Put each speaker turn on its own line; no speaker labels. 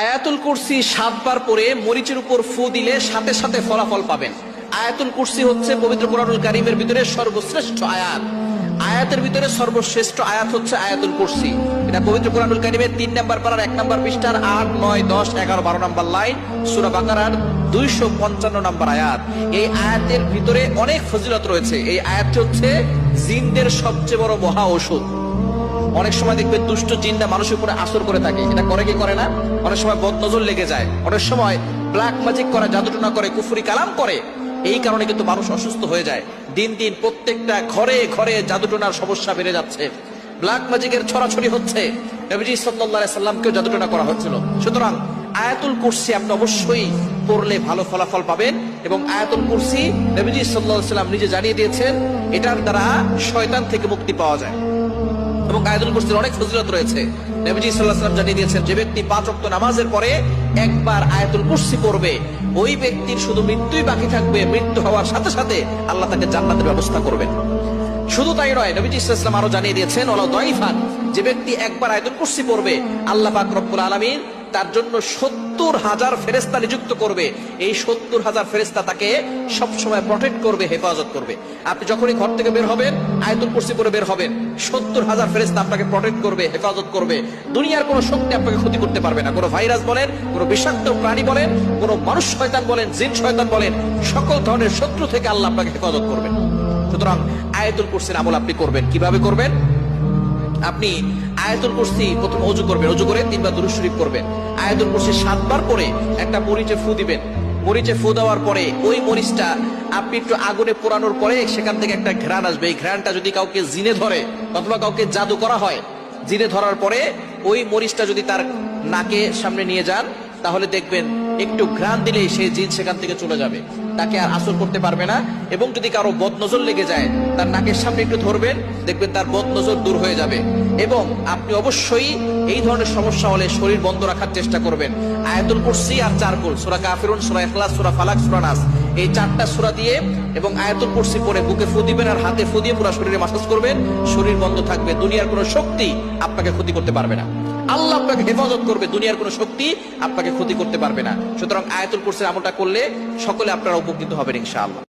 আয়াতুল কুরসি 7 বার পরে মরিচের উপর ফু দিলে সাথে সাথে ফলাফল পাবেন। আয়াতুল কুরসি হচ্ছে পবিত্র কোরআনুল কারীমের ভিতরে সর্বশ্রেষ্ঠ আয়াত। আয়াতের ভিতরে সর্বশ্রেষ্ঠ আয়াত হচ্ছে আয়াতুল কুরসি। এটা পবিত্র কোরআনুল কারীমের 3 নম্বর পারার 1 নম্বর পৃষ্ঠার 8, 9, 10, 11, 12 নম্বর লাইন, সূরা বাকারার 255 নম্বর আয়াত। এই আয়াতের ভিতরে অনেক ফজিলত রয়েছে। এই আয়াতটি হচ্ছে জিনদের সবচেয়ে বড় মহা ঔষধ। অনেক সময় দেখবেন দুষ্ট জিনরা মানুষের উপরে আসর করে থাকে। এটা করে কি করে না? অনেক সময় বদনজর লেগে যায়, অনেক সময় ব্ল্যাক ম্যাজিক করে, জাদুটনা করে, কুফরি কালাম করে। এই কারণে কিন্তু মানুষ অসুস্থ হয়ে যায়। দিন দিন প্রত্যেকটা ঘরে ঘরে জাদুটনার সমস্যা বেড়ে যাচ্ছে, ব্ল্যাক ম্যাজিকের ছড়াছড়ি হচ্ছে। নবীজি সাল্লাল্লাহু আলাইহি সাল্লামকেও জাদুটনা করা হচ্ছিল। সুতরাং আয়াতুল কুরসি আপনি অবশ্যই পড়লে ভালো ফলাফল পাবেন। এবং আয়াতুল কুরসি নবীজি সাল্লাল্লাহু আলাইহি সাল্লাম নিজে জানিয়ে দিয়েছেন, এটার দ্বারা শয়তান থেকে মুক্তি পাওয়া যায়। এবং আয়াতুল কুরসির অনেক ফজিলত রয়েছে। নবীজি সাল্লাল্লাহু আলাইহি ওয়াসাল্লাম জানিয়ে দিয়েছেন, যে ব্যক্তি 5 ওয়াক্ত নামাজের পরে একবার আয়াতুল কুরসি পড়বে, ওই ব্যক্তির শুধু মৃত্যুই বাকি থাকবে। মৃত্যু হওয়ার সাথে সাথে আল্লাহ তাকে জান্নাতের ব্যবস্থা করবেন। শুধু তাই নয়, নবীজি সাল্লাল্লাহু আলাইহি ওয়াসাল্লাম আরো জানিয়ে দিয়েছেন, ওয়ালা দাইফান, যে ব্যক্তি একবার আয়াতুল কুরসি পড়বে, আল্লাহ পাক রব্বুল আলামিন তার জন্য 70,000 ফেরেশতা নিযুক্ত করবে। এই 70,000 ফেরেশতা তাকে সব সময় প্রটেক্ট করবে, হেফাজত করবে। আপনি যখনই ঘর থেকে বের হবেন, আয়াতুল কুরসি পড়ে বের হবেন, 70,000 ফেরেশতা আপনাকে প্রটেক্ট করবে, হেফাজত করবে। দুনিয়ার কোনো শক্তি আপনাকে ক্ষতি করতে পারবে না। কোনো ভাইরাস বলেন, কোনো বিষাক্ত প্রাণী বলেন, কোনো মানুষ শয়তান বলেন, জিন শয়তান বলেন, সকল ধরনের শত্রু থেকে আল্লাহ আপনাকে হেফাজত করবেন। সুতরাং আয়াতুল কুরসির আমল আপনি করবেন। কিভাবে করবেন? আপনি আয়াতুল কুরসি প্রথম ওযু করবেন, ওযু করে 3 বার দুরূদ শরীফ পড়বেন। আয়াতুল কুরসি 7 বার পরে একটা মরিচে ফু দিবেন। মরিচে ফু দেওয়ার পরে ওই মরিচটা আপনি একটু আগুনে পোড়ানোর পরে সেখান থেকে একটা ঘ্রাণ আসবে। এই ঘ্রাণটা যদি কাউকে জিনে ধরে অথবা কাউকে জাদু করা হয়, জিনে ধরার পরে ওই মরিচটা যদি তার নাকে সামনে নিয়ে যান, তাহলে দেখবেন একটু ঘ্রাণ দিলেই সেই জিন সেখান থেকে চলে যাবে, তাকে আর আসর করতে পারবে না। এবং যদি কারো বদনজর লেগে যায়, তার নাকের সামনে একটু ধরবেন, দেখবেন তার বদনজর দূর হয়ে যাবে। এবং আপনি অবশ্যই এই ধরনের সমস্যা হলে শরীর বন্ধ রাখার চেষ্টা করবেন। আয়াতুল কুরসি আর 4 কুল, সূরা কাফিরুন, সূরা ইখলাস, সূরা ফালাক, সূরা নাস, এই 4টা সূরা দিয়ে এবং আয়াতুল কুরসি পড়ে বুকে ফু দিবেন আর হাতে ফু দিয়ে পুরো শরীরে মাসাজ করবেন। শরীর বন্ধ থাকবে, দুনিয়ার কোনো শক্তি আপনাকে ক্ষতি করতে পারবে না। আল্লাহ আপনাকে হেফাজত করবে, দুনিয়ার কোনো শক্তি আপনাকে ক্ষতি করতে পারবে না। সুতরাং আয়াতুল কুরসির আমলটা করলে সকলে আপনারা উপকৃত হবেন ইনশাআল্লাহ।